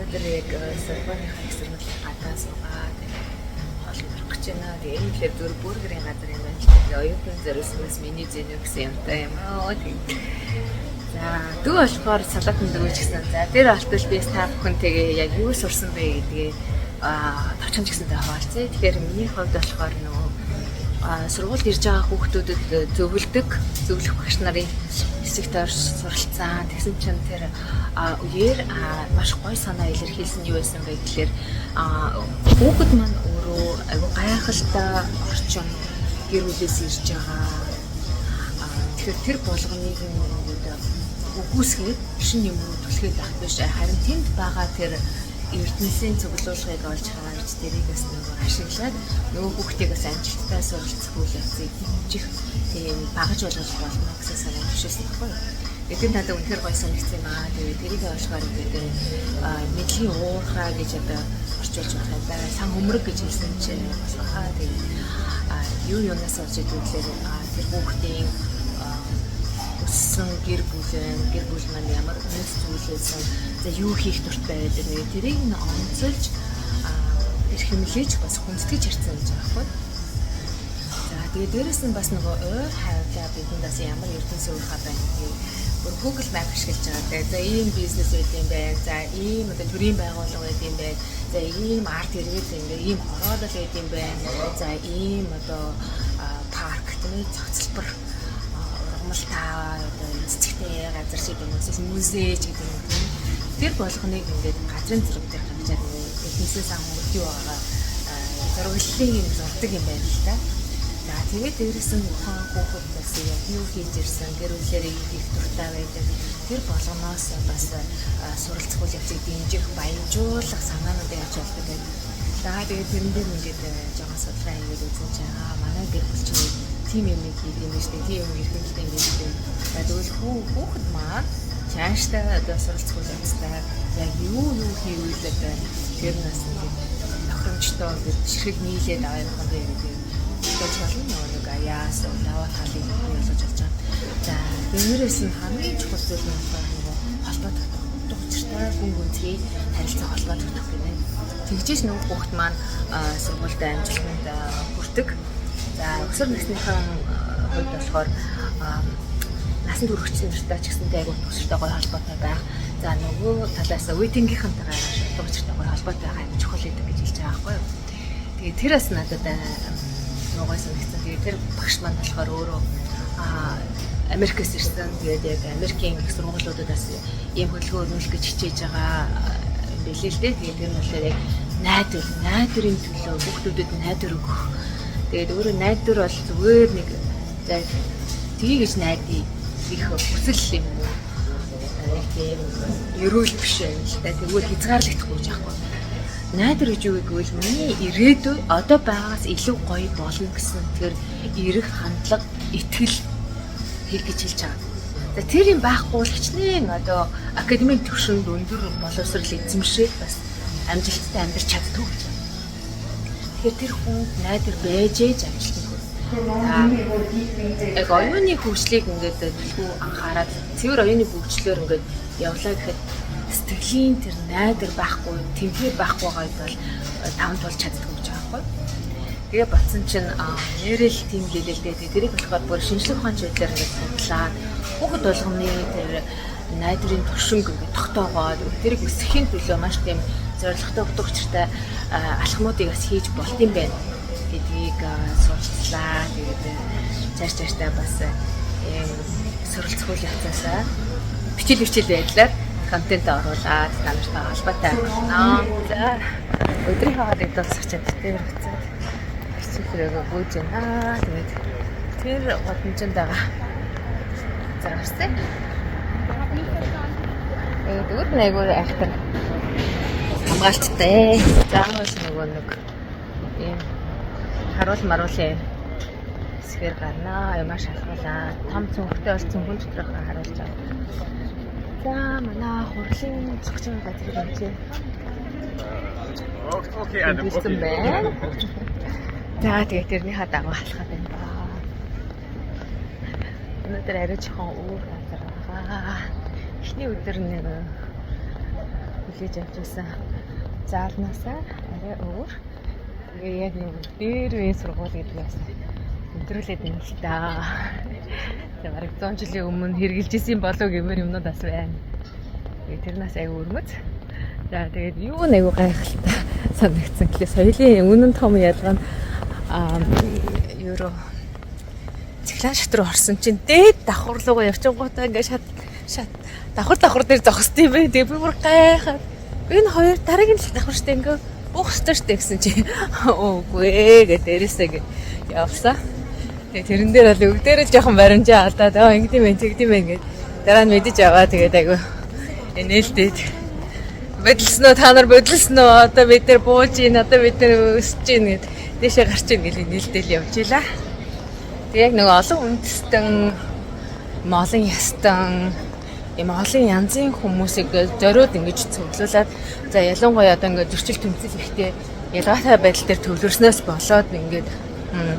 өнөөдөр яг Сорбоныхаа экстремалын гадаа суугаад хоол идэх гэж байна. Тэгээ энэ ихлээр зөв бургерийн газар юм байна. Тэгээ оюутан зориулснаас миний зэнэ гэсэн юмтай юм аа. За дүү болохоор салаатан дүүж гэсэн. За дээр алтал би та бүхэнтэйгээ яг юу сурсан бэ гэдгээ товчхон гэсэнтэй хаваалцъя. Тэгэхээр миний хувьд болохоор нөгөө сургуульд ирж байгаа хүүхдүүдэд зөвлөх багш нарын хэсэгт орж суралцсан. Тэгсэн чинь тэр үеэр маш гоё санаа илэрхийлсэн юу байсан бэ гэхээр хүүхэд маань өөрөө айгүй гайхалтай орчин гэр бүлээс ирж байгаа. Тэгэхээр тэр болгоныг үгүйсгээд шин юм руу түлхээд байх биш. Харин тэнд байгаа тэр ертөнцийн цуглуулгыг олж харж дэрийгээс нөгөө ашиглаад нөгөө хүүхдээс амжилттай суралцах үйл явцыг дэмжих тийм багаж болгож болно гэсэн санаа төвшүүлсэн байхгүй юу. Тэгээд надад үнэхээр гоё санагдсан юм аа. Тэгээд тэрийг олшгаар гэдэг мэдлийн уурхаа гэж одоо орчуулж байгаа юм байна. Сан өмрөг гэж хэлсэн чинь бас хаа тэгээд юу юунаас олж идэвхлээр тэр хүүхдийн өссөн гэр бүл маань ямар үнэт зүйлээсэн за юу хийх дуртай байдаг вэ тэрийг нь онцолж эрхэмлэж бас хүндэтгэж харьцсан гэж байгаа байхгүй. За тэгээд дээрэс нь бас нөгөө ойр хавьлаа бидэнд бас ямар ертөнцийн уурхаа байна гэдэг бүр Google Map ашиглаж байгаа. За ийм бизнес байт юм байна. За ийм одоо төрийн байгууллага байт юм байна. За ийм арт иргэд юм байна. Ийм хороолол байт юм байна. За ийм одоо парк тийм цогцлбор таа одоо цэцэгтэй газар шиг юм уу музей ч гэдэг юм. Тэр болгоныг ингээд газрын зэрэг дээр хавчаад техникээс амжилт юу байгаа зурглалын юм зурдаг юм байна л та. За тэгээд дээрэс нь ухаан хүүхэд бас яг юу хийж ирсэн гэр бүлээрээ их дуртай байдаг. Тэр болгоноос бас суралцах үйл явцыг дэмжих баяжуулах санаануудыг авч явдаг. За тэгээд тэрэн дээр ингээд жоохон судалгаа хийгээд үзсэн чинь манай гэр бүл чинь тийм юм хийх юм шүү дээ. Тийм юм эрхэмлэлтэй юм шүү дээ. Тэгвэл хүүхэд маань цаашдаа одоо суралцах үйл явцтай яг юу хийвэл одоо тэр нас ингээд тохиромжтой бишрэг нийлээд авах юм бэ гэдэг. Тэгж болно нэг аяас лава талыг ойлгож болж байгаа. За дээрээс нь хамгийн чухал зүйл нь болохоор холбоо тогтоох учиртай гүн гүнзгий харилцаа холбоо тогтоох гэнэ. Тэгжээс нөгөө хүүхэд маань сургуульд амжилтанд хүрдэг. За өсвөр насныхаа хувьд болохоор насан туршийн нартай ч гэсэнтэй айгуу тусалтай гоё холбоотой байх. За нөгөө талаас үеийнхэнтэйгээ шалтгаан учиртай гоё холбоотой байх айгуу чухал гэдэг гэж хэлж байгаа байхгүй юу. Тэгээд тэр бас надад нөгөө санагдсан. Тэгээд тэр багш маань болохоор өөрөө Америкээс ирсэн. Тэгээд яг Америкийн их сургуулиудад бас ийм хөдөлгөөн өрнүүлэх гэж хичээж байгаа билээ л дээ. Тэгээд тэр нь болохоор яг найдварын төлөө хүүхдүүдэд найдвар өгөх. Тэгээд өөрөө найдвар бол зүгээр нэг за тгий гэж найдаа их хүсэл юм уу. Яг тийм ерөөл биш юм л та. Тэгвэл хязгаарлагдахгүй гэж аахгүй. Найдвар гэж юу гэвэл миний ирээдүй одоо байгаас илүү гоё болно гэсэн тэр эрэх хандлага, итгэл хийх гэж хэлж байгаа. За тэр юм байхгүй бол хичнээн одоо академик төвшөнд өндөр боловсрал эзэмшээд бас амжилттай амьдарч чаддаг гэж. Тэгэхээр тэр хүн найдвар байж амжилттай хүрнэ. Яг оюуны хөгжлийг ингээд төлхөө анхаарал цэвэр оюуны хөгжлөөр ингээд явлаа гэхэд сэтгэлийн тэр найдвар байхгүй, тэмхээ байхгүй байгаад бол таван тулж чаддаг гэж байгаа байхгүй. Тэгээ батсан чинь нэрэл тийм хэлэлтэй тэрийг болохоор бүр шинжлэх ухааны чиглэлээр ингээд судлаад хүүхэд болгоны тэр найдварын туршинг ингээд тогтоогоод тэрийг өсгөхийн төлөө маш тийм зорилготой утга учиртай алхмуудыг бас хийж болт юм байна гэдгийг суралцлаа. Тэгээд цааш-цаашдаа бас ийм суралцах үйл явцаасаа бичил байдлаар контент оруулаад та нартай холбоотой байна. За өдрийн хоолыг дуусгачаад тэр буцаад хичээлээ гүйж байна. Тэгээд тэр годомжинд байгаа. За гарсан. Дүүд нэггүй ахтар хамгаалттай. Заавал нөгөө нэг ийм харуул-маруулын хэсгээр гарнаа. Маш халахлаа. Том цүнхтэй бол цүнхэн доторх харуулж байгаа. За манай хурлын зогч газрыг önce. Окей, байна. За тэгээд тэрнийхээ дагуу халахад байна ба. Өнөөдөр арай жоохон өөр газар байгаа. Эхний өдөр нэг хүлээж авч байсан заалнаасаа арай өөр. Тэгээ яг нэг дээр үеийн сургууль гэдэг бас өндөрлөөд байна л та. Тэгээ бараг 100 жилийн өмнө хэрглэжсэн болов гэмээр юмнууд бас байна. Тэгээ тэрнээс аяг өрмөц. За тэгээд юу нэг гайхалтай санагдсан гэхээ соёлын үнэн том ялгаа нь евро цэглэн шат руу орсон чинь дээд давхар руугаа явчихгоотаа ингээд шат давхар дээр зогсд юм бэ. Тэгээ би бүр гайхаад энэ хоёр дараагийн давхар штэ ингээд буух штэ гэсэн чи өөгүй гэ дээрээсээ явсан. Тэгээ тэрэн дээр бол өгдөрөө жоохон баримжаа алдаад ингэдэм ингээд дараа нь мэдэж аваа тэгээд айгу нээлтээд бодлосноо та нар бодлосноо одоо бид нар бууж ийн одоо бид нар өсөж ийн гэд дэшээ гарч ийн гэж нээлтэл явж илаа. Тэг яг нэг олон үндэстэн олон ястан ийм олон янзын хүмүүсийг зориуд ингэж цуглуулад за ялангуяа одоо ингээд зөрчил тэмцэл ихтэй ялгаатай байдал дээр төвлөрснөөс болоод ингээд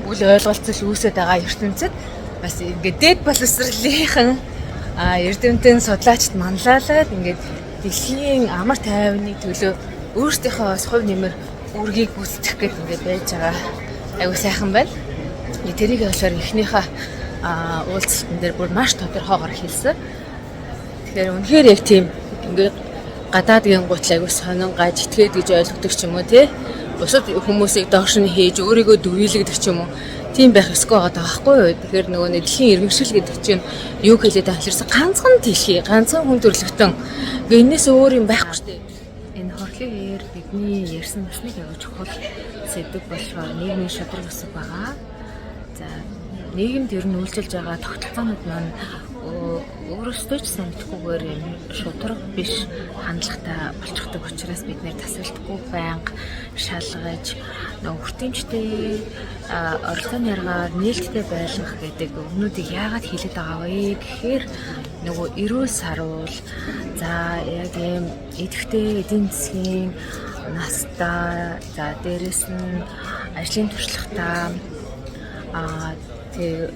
үл ойлголцол үүсэт байгаа ертөнцид бас ингээд дээд боловсролынхан эрдэмтэн судлаачд манлайлаад ингээд дэлхийн амар тайвны төлөө өөрсдийнхөө бас хувь нэмэр үргийг гүйцэтгэх гэдэг ингээд байж байгаа. Айгуу сайхан байна. Тэрийг болохоор эхнийхээ уулзалтан дээр бүр маш тодорхойгоор хэлсэн. Тэгэхээр үнэхээр яг тийм ингээд гадаадгийн гутал айгуу сонин гаж итгээд гэж ойлгодог ч юм уу тий. Бусад хүмүүсийг доош нь хийж өөрийгөө дүгийлэгдэх ч юм уу. Тийм байх ёсгүй байгаа байхгүй юу? Тэгэхээр нөгөө дэлхийн иргэншил гэдэг чинь юу хэлээд авчирсан ганцхан дэлхий, ганцхан хүн төрлөختөн. Ингээ энэс өөр юм байхгүй шүү дээ. Энэ хорхлын бидний ярьсан бас нэг явж чухал сэдв болохоор нийгмийн шудраг үсэг байгаа. За нийгэмд ер нь үйлчилж байгаа тогтолцоонууд маань өөрөөсөө ч сайн мэдхгүйгээр юм шудраг биш хандлагатай болчихдог учраас бид нэр тасалдахгүй байнга шалгаж хүртээмжтэй оролцооны аргаар нээлттэй байлгах гэдэг өгнүүдийг яагаад хэлээд байгаа вэ гэхээр нөгөө эрүүл саруул за яг юм идэвхтэй эдийн засгийн настай за дээрэс нь ажлын туршлагатай тэг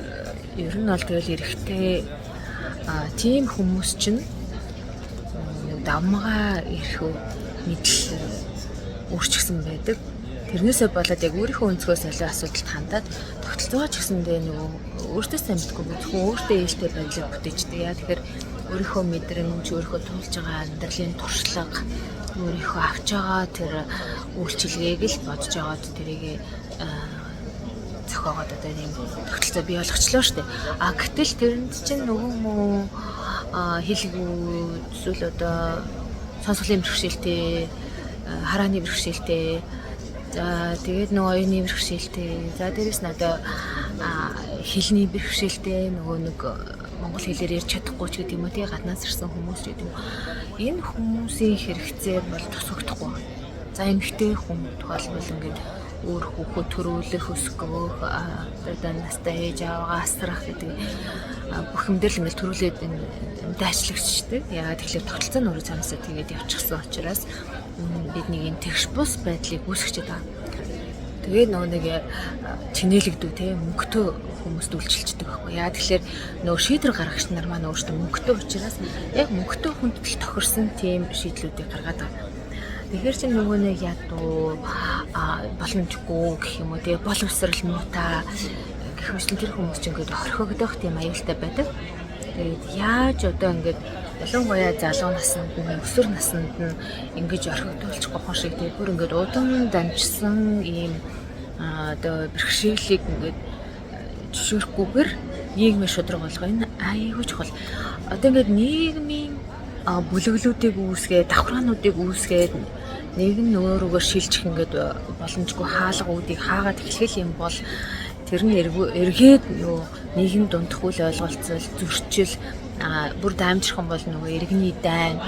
ер нь бол тэгэл эрэхтэй тийм хүмүүс чинь давмгаа ирэх мэдл өөрчлөсөн байдаг. Тэрнээсээ болоод яг өөрийнхөө өнцгөөс аливаа асуудалд хандаад тогтолцоо ч гэсэндээ нөгөө өөртөө сайн мэдгүй зөвхөн өөртөө ээлтэй байдлыг бүтээждэг. Яа тэгэхээр өөрийнхөө мэдрэмж, өөрийнхөө туулж байгаа амьдралын туршлага, өөрийнхөө авч байгаа тэр үйлчилгээг л бодож байгаад тэрийг зохиогоод одоо ийм тогтолцоо бий болгочлоо шүү дээ. Гэтэл тэрэнд чинь нөгөө мөн хэлгүй эсвэл одоо сонсголын бэрхшээлтэй, харааны бэрхшээлтэй, за тэгээд нөгөө оюуны бэрхшээлтэй, за дээрэс нь одоо хэлний бэрхшээлтэй нөгөө нэг монгол хэлээр ярьж чадахгүй ч гэдэг юм уу тий гаднаас ирсэн хүмүүс гэдэг юм. Энэ хүмүүсийн хэрэгцээ бол тусагдахгүй. За эмэгтэй хүн тохиолбол ингээд өөр хүүхэд төрүүлэх өсгөх одоо настай ээж аваагаа асрах гэдэг бүх юм дээр л ингээд төрүүлээд дайчлагч шүү дээ. Яагаад тэгэхээр тогтолцоо нь өөрөө цаанасаа тэгээд явчихсан учраас бид нэг юм тэгш бус байдлыг үүсгэж байгаа. Тэгээд нөгөө нэг чинэлэгдүү те мөнгөтэй хүмүүст үйлчилждэг байхгүй. Яагаад тэгэхээр нөгөө шийдвэр гаргагч нар маань өөрсдөө мөнгөтэй учраас яг мөнгөтэй хүнд л тохирсон тийм шийдлүүдийг гаргаад байгаа. Тэгэхээр чинь нөгөө нэг ядуу боломжгүй гэх юм уу тэгээ боловсрал муутай гэх мэт тэр хүмүүс чинь ингээд орхигдох тийм аюултай байдаг. Тэгээд яаж одоо ингээд ялангуяа залуу наснд нь өсвөр наснд нь ингэж орхигдуулж гохоо шиг тэгээ бүр ингээд удан дамжсан ийм одоо бэрхшээлийг ингээд зөвшөөрөхгүйгээр нийгмийн шудраг болгоо энэ аюул чухал. Одоо ингээд нийгмийн бүлэглүүдийг үүсгээд давхраануудыг үүсгээд нэг нь өөрөөгөө шилжих ингээд боломжгүй хаалгуудыг хаагаад эхлэх юм бол тэр нь эргээд нөгөө нийгэм дундх үйл ойлголцол зөрчил бүр даамжрах юм бол нөгөө иргэний дайн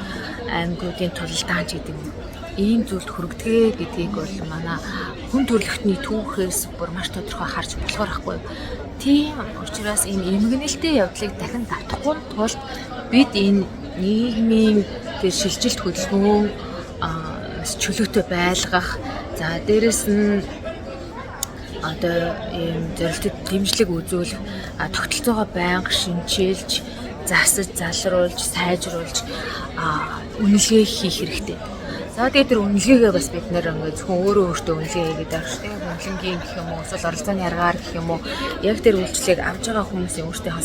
аймагуудын тулалдаанч гэдэг юм. Ийм зүйлд хүргэдэг гэдгийг бол манай хүн төрөлхтний түүхээс бүр маш тодорхой харж болохоор ахгүй. Тийм учраас энэ эмгэнэлтэй явдлыг дахин давтахгүй тулд бид энэ нийгмийн тэр шилжилт хөдөлгөөн чөлөөтэй байлгах за дээрэс нь одоо ийм зорилтод дэмжлэг үзүүлэх тогтолцоогоо байнга шинчилж засаж залруулж сайжруулж үнэлгээ хийх хэрэгтэй. За тэгээд тэр үнэлгээгээ бас бид нэр ингээд зөвхөн өөрөө өөртөө үнэлгээ хийгээд байгаа шүү дээ. Үнэлэнгийн гэх юм уу, эсвэл оролцооны аргаар гэх юм уу, яг тэр үйлчлэгийг авч байгаа хүмүүсийн өөртөө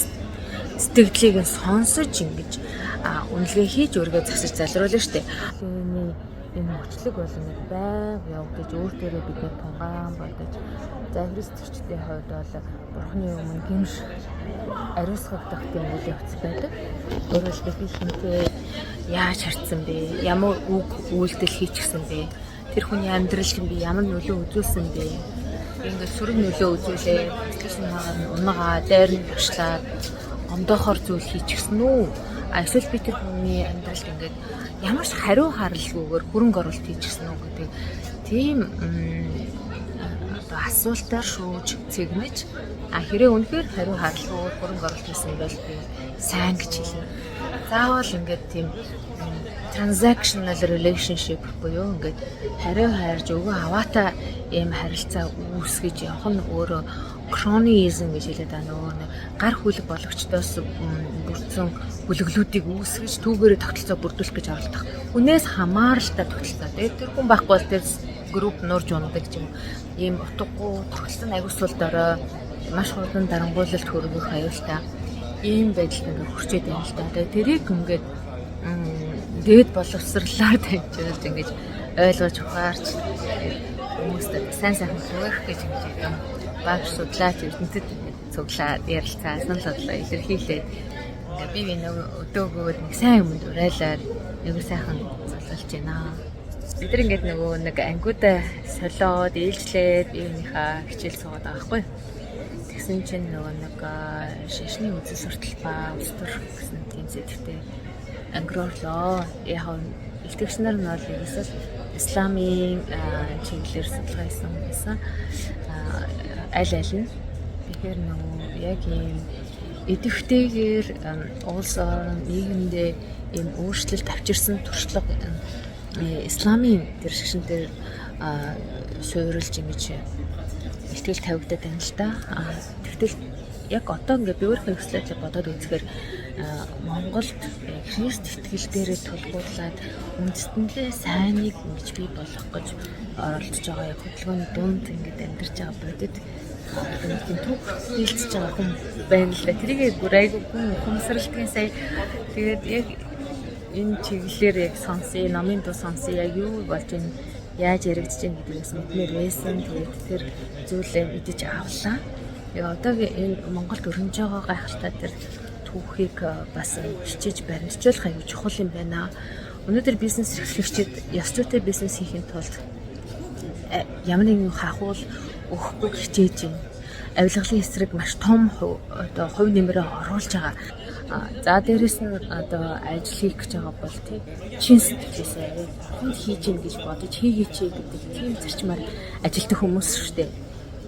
сэтгэлдлийг сонсож ингэж үнэлгээ хийж өөргөө засаж залруулна шүү дээ. Энэ хүчлэг бол нэг байг явагдаж өөртөө бид нэр тунгаан бодож за христчдийн хувьд бол бурхны өмнө гимш ариусгагдах тийм үйл явц байдаг. Өөрөөр хэлбэл би хинтээ яаж харцсан бэ? Ямар үг үйлдэл хийчихсэн бэ? Тэр хүний амьдралд би ямар нөлөө үзүүлсэн бэ? Ингээд сүрэг нөлөө үзүүлээ. Сэтгэл унагаа дайр нь ташлаад ондоохоор зүйл хийчихсэн үү? Эсвэл би тэр хүний амьдралд ингээд ямар ч хариу харалгүйгээр хөрөнгө оруулалт хийчихсэн үү гэдэг тийм асуултаар шүүж цэгнэж хэрэг үнэхээр хариу харалгүйгээр хөрөнгө оруулалт хийсэн бол би сайн гэж хэлнэ. Заавал ингээд тийм transactional relationship буюу ингээд хариу хайрж өгөө аваатаа ийм харилцаа үүсгэж явах нь өөрөө cronyism гэж хэлээд байна. Нөгөө гар хүлэг болгочдоос бүрдсэн бүлэглүүдийг үүсгэж түүгээрээ тогтолцоо бүрдүүлэх гэж оролдох. Үнээс хамааралтай тогтолцоо. Тэгээд тэр хүн байхгүй бол тэр групп нурж унадаг ч юм. Ийм утгагүй тогтолцоо агуулсуулд орой маш хурдан дарангуулалт хөргөх аюултай. Ийм байдалд ингээд хүрчээд байна л да. Тэгээд тэрийг ингээд дээд боловсрлаар дамжуулж ингэж ойлгож ухаарч хүмүүстэй сайн сайхан хуваах гэж ингэж юм. Багш судлаач эрдэмтэд цуглаад ярилцаа санал бодлоо илэрхийлээд ингээ бие биенээ өдөөгөөд нэг сайн юмд урайлаад нэг сайхан золиолж байна. Бид нар ингээд нөгөө нэг ангиудаа солиод ээлжлээд бие биенийхээ хичээл суугаад байгаа байхгүй. Тэгсэн чинь нөгөө нэг шашны үзэл суртал ба ус төр гэсэн тийм зэвтэй ангирлоо. Яг итгэгч нар нь бол ерөөсөө исламын чиглэлээр судалгаа хийсэн байсан. Аль нь тэгэхээр нөгөө яг ийм идэвхтэйгээр улс орон нийгэмдээ ийм өөрчлөлт авчирсан туршлага исламын тэр шигшин дээр суурилж ингэж ихтгэл тавигдаад байна л да. Тэгтэл яг одоо ингээд би өөрийнхөө өслөж бодоод үзэхээр Монголд Христ итгэл дээрээ тулгуурлаад үндэстнээ сайныг ингэж бий болгох гэж оролдож байгаа яг хөдөлгөөний дунд ингэж амьдарч байгаа бодит тийм түүх хилдэж байгаа хүн байна л да. Тэрийг бүр айгүй хүмсрэлтгийн сая тэгээд яг энэ чиглэлээр яг сонсъё, номын дуу сонсъё, яг юу болж байна, яаж яригдж байна гэдгээс мэдмээр байсан. Тэгээд тэр зүйлээ мэдэж авлаа. Яг одоогийн энэ Монголд өрнөж байгаа гайхалтай тэр түүхийг бас хичээж баримтжуулах аюул чухал юм байна. Өнөөдөр бизнес эрхлэгчид ёс зүйтэй бизнес хийхин тулд ямар нэгэн хахуул өгөхгүй хичээж байна. Авилгалын эсрэг маш том одоо хувь нэмрээ оруулж байгаа. За дээрэс нь одоо ажил хийх гэж байгаа бол тийм чин сэтгэлээсээ хүн хийж ийн гэж бодож хийгээч гэдэг тийм зарчмаар ажилтдаг хүмүүс шүү дээ.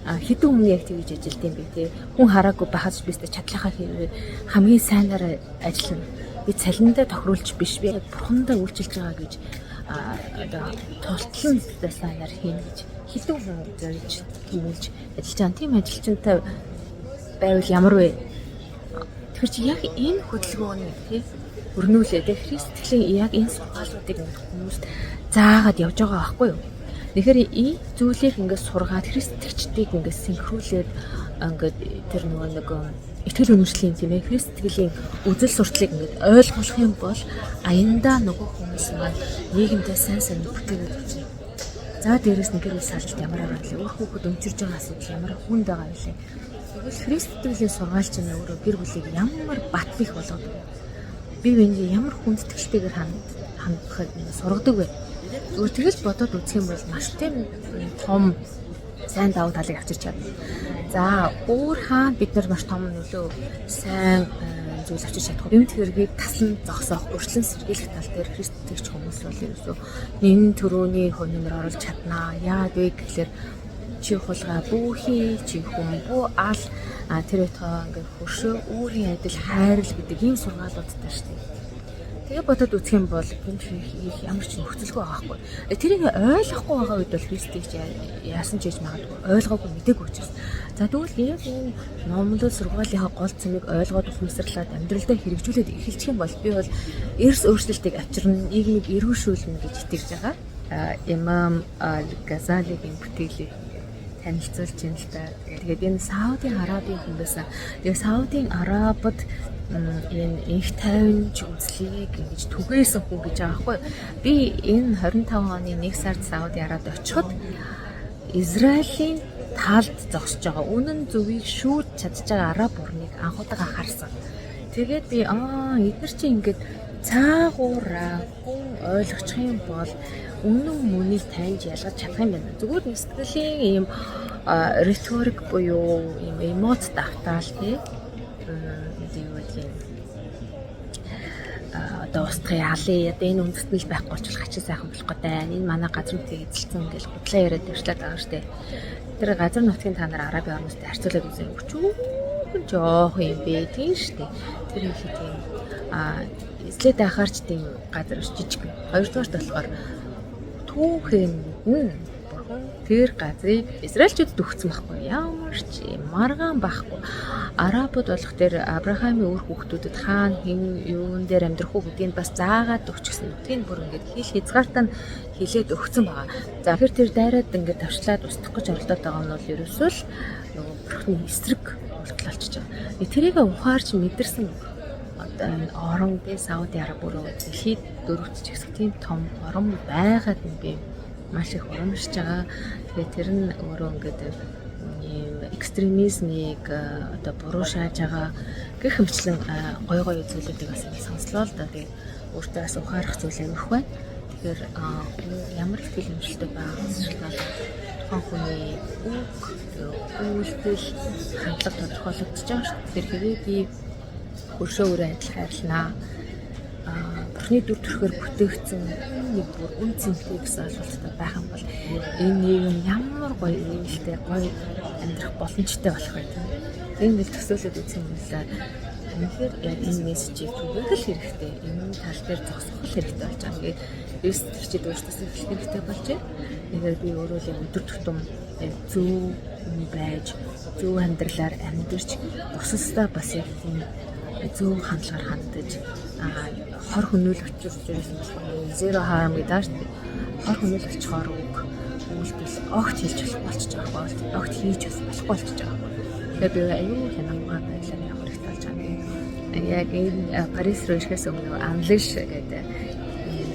Хэдэн хүн яг тэгж ажилт юм бэ те. Хүн хараагүй бахаж бистэ чадлахаа хийвээ хамгийн сайнаар ажиллана. Би цалиндаа тохируулж биш би бурхандаа үйлчилж байгаа гэж одоо тултлан сайнаар хийнэ гэж хэдэн хүн зорж тэмүүлж ажиллаж байгаа. Тийм ажилчинтай байвал ямар вэ? Тэгэхээр чи яг энэ хөдөлгөөнийг тий өрнүүлээ тий христтгэлийн яг энэ сургаалуудыг хүмүүс заагаад явж байгаа байхгүй юу? Тэгэхээр энэ зүйлийг ингээд сургаад христчдийг ингээд синхруулээд ингээд тэр нэг итгэл үнэмшлийн тийм ээ христтгэлийн үзэл сурталыг ингээд ойлгох юм бол аяндаа нөгөө хүмүүс маань нийгэмдээ сайн сайн бүтээгээд үзье. За дээрээс нэг гэрэл салж ямар байгаа вэ? Өөр хүүхэд өмчирж байгаа асуудал ямар хүнд байгаа вэ? Тэгвэл христтгэлийн сургаалч нь өөрөө гэр бүлийг ямар бат бих болгоод бие биенээ ямар хүндэтгэлтэйгээр хандахад сургадаг вэ? Зүгээр тэгэл бодоод үзэх юм бол маш тийм том сайн давуу талыг авчирч чадна. За өөр хаана бид нар маш том нөлөө сайн зүйл авчирч чадах вэ? Эмт хэргийг таслан зогсоох, өрчлөн сэргийлэх тал дээр христтгэгч хүмүүс бол ерөөсөө нэн төрөний хувь нэмэр оруулж чаднаа. Яагаад вэ гэхэлэр чи хулгай бүхий чи хүмүү ал тэр өтгөө ингээд хөршөө өөрийн адил хайрл гэдэг ийм сургаалуудтай шүү дээ. Тэгээ бодоод үзэх юм бол гэмт хийх ямар ч нөхцөлгүй байгаа байхгүй. Тэрийг ойлгохгүй байгаа үед бол христигч яасан ч хийж магадгүй ойлгоогүй мдэггүй учраас. За тэгвэл яг энэ номлол сургаалынхаа гол цэмийг ойлгоод ухамсарлаад амьдралдаа хэрэгжүүлээд эхэлчих юм бол би бол эрс өөрчлөлтийг авчирна, нийгмийг эргүүлшүүлнэ гэж итгэж байгаа. Имам Газалигийн бүтээлийг танилцуулж байна л да. Тэгээд энэ Саудын Арабын хүн байсан. Тэгээд Саудын Арабад энэ инх тайванч үзлийг ингэж түгээсэн хүн гэж байгаа байхгүй. Би энэ 25 оны 1 сард Сауди Арабид очиход Израилийн талд зогсож байгаа үнэн зөвийг шүүж чадж байгаа араб орныг анхудаага харсан. Тэгээд би эдгээр чинь ингээд цаагаараа хүн ойлгох юм бол үнэн мөнийг таньж ялгаж чадах юм байна. Зүгээр нэг сэтгэлийн ийм риторик буюу ийм эмоц давтаал тий. Одоо устгах яалаа энэ үндэстэн л байхгүй болчих хачин сайхан болох гэдэг. Энэ манай газар нутгийг эзэлсэн ингээл худлаа яриад явшлаад байгаа штэ. Тэр газар нутгийн та нар Арабын орностой харьцуулаад үзээ. Өчүүхэн жоох юм бэ тийм штэ. Тэр их тийм эзлээд байхаарч тийм газар жижиг. Хоёрдугаарт болохоор түүхэн тэр газрыг Израильчууд төгссөн байхгүй ямар ч маргаан байхгүй. Арабууд болох тэр Авраамийн үр хүүхдүүдэд хаана хэн юун дээр амьдрах уу гэдгийг бас заагаад өгчихсөн. Нүдгийг бүр ингээд хил хязгаартаа хилээд өгсөн байгаа. За тэгэхээр тэр дайраад ингээд тавчлаад устгах гэж оролдоод байгаа нь бол ерөөсөө л нөгөө бурхны эсрэг үйлдэл болчихж байгаа. Тэрийг ухаарч мэдэрсэн одоо энэ орон дэ Сауди Араб өөрөө дэлхийд дөрөвт ч гэсэн тийм том орон байгаад нь би маш их урамшиж байгаа. Тэгээд тэр нь өөрөө ингээд экстремизмыг одоо буруу шааж байгаа гэх мэтлэн гой гой зүйлүүдийг бас сонслоо л да. Тэгээд өөртөө бас ухаарах зүйл авих байна. Тэгэхээр ямар их төлөвлөлтөй байгаас шалтгаалаад тухайн хүний үг, үйлдэл, хандлага тодорхойлогдож байгаа шүү. Тэгэхээр хэрвээ би өршөө өрөө адил хайрлнаа. Бурхны дүр төрхөөр бүтээгдсэн нэг бүр үн цэнтэй гэсэн ойлголттой байх юм бол энэ нийгэм ямар гоё нээлттэй гоё амьдрах боломжтой болох байх юм. Энэ нэг төсөөлөд үзсэн юм л үнэхээр яг энэ мессежийг түгээх л хэрэгтэй. Энэ тал дээр зогсох л хэрэгтэй болж байгаа. Тэгээд ерөөс төрчид өөртөөсөө хэлэх хэрэгтэй болж байна. Тэгэхээр би өөрөө л өдөр тутам зөв байж, зөв амьдралаар амьдарч бусадтай бас яг тийм зөв хандлагаар хандаж хор хөнөөлөгч зүйлсэн болохоор zero harm гэдэг шүү дээ. Хор хөнөөл болчихоор үг үйлдэл огт хийж болох болчихж байгаа бол огт хийж болохгүй болчихж байгаа. Тэгэхээр би аюу хянамгаа байдлаар явах хэрэгтэй болж байгаа. Яг энэ Парис руу ирэхээс өмнө Анлиш гэдэг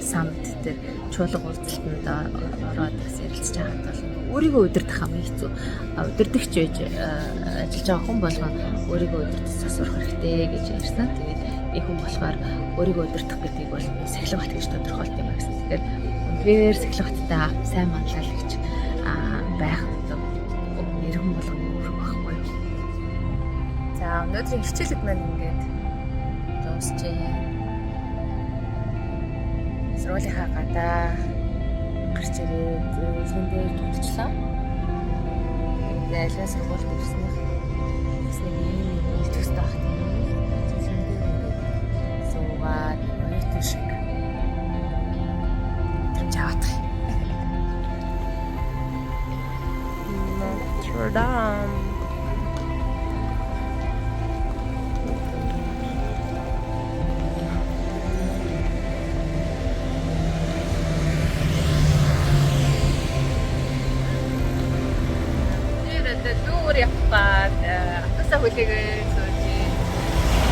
самт дээр чуулга уулзалтанд ороод бас ярилцж байгаад бол өөрийгөө удирдах хамгийн хэцүү. Удирдахч байж ажиллаж байгаа хүн болгоо өөрийгөө удирдах сурах хэрэгтэй гэж ярьсан. Тэгээд их хүн болохоор өөрийгөө удирдах гэдгийг бол сахилгат гэж тодорхойлт юм гэсэн. Тэгэхээр үнээр сахилгаттай сайн манлайлагч байх гэдэг нэр хүн болгоны үүрэг байхгүй. За өнөөдрийн хичээлүүд маань ингээд дуусчээ. Сургуулийнхаа гадаа гарч ирээд зөвлөн дээр тулчлаа. Тэгээд айлгаас сургуульд ирсэн юм. Тэсний ийм төстэй багт зөвлөн дээр ингээд суугаад оюутан шиг тэр жаатах. Notre Dame. Атусаа хүлээгээ сууж.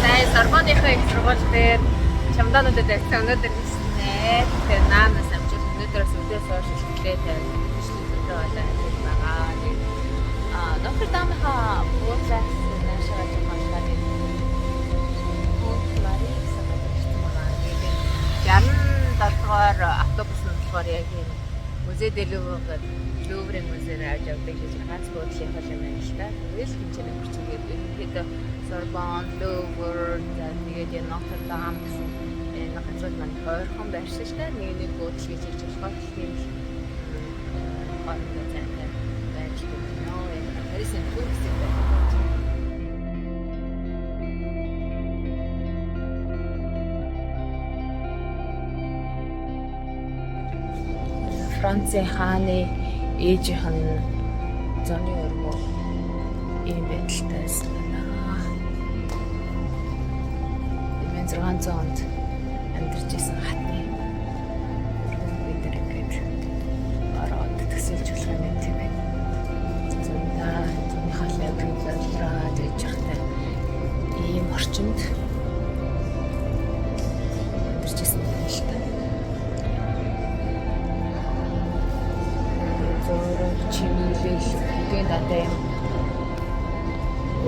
Сайн Сорбоныхаа их сургууль дээр чамдаануудад авсан өнөөдөр хийснэ. Тэгэхээр наанаас амжилт өнөөдрөөс өдөөс хойш шилжлээ тавьж бичлэгтэй болоо хийж байгаа. Notre Dame-ха буудлаас наашаа жимаалаад Мари сабагчсан байгаа. Тэгээд 67 дугаар автобус нь болохоор яг юм музей Луврын музейд авч явдаг гэж ганц буудлын хол юм байна л та. Тэгэл хэмжээний хүчигээр ерөнхийдөө Sorbonne, Louvre, тэгээд Notre Dame гэсэн энэ газрууд маань ойрхон байршиж та нэг буудлыг хийж болохоор тийм орон зайтай байж байна. Парисын туристик байна. Францын хааны ээжийнх нь зооны өргөө ийм байдалтайсэн байна. 1600 онд амьдарч исэн хатны өргөө гэдэг ингээд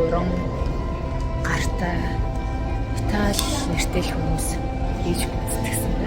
уран гартай Итали нэртэй л хүмүүс хийж гүйцэтгсэн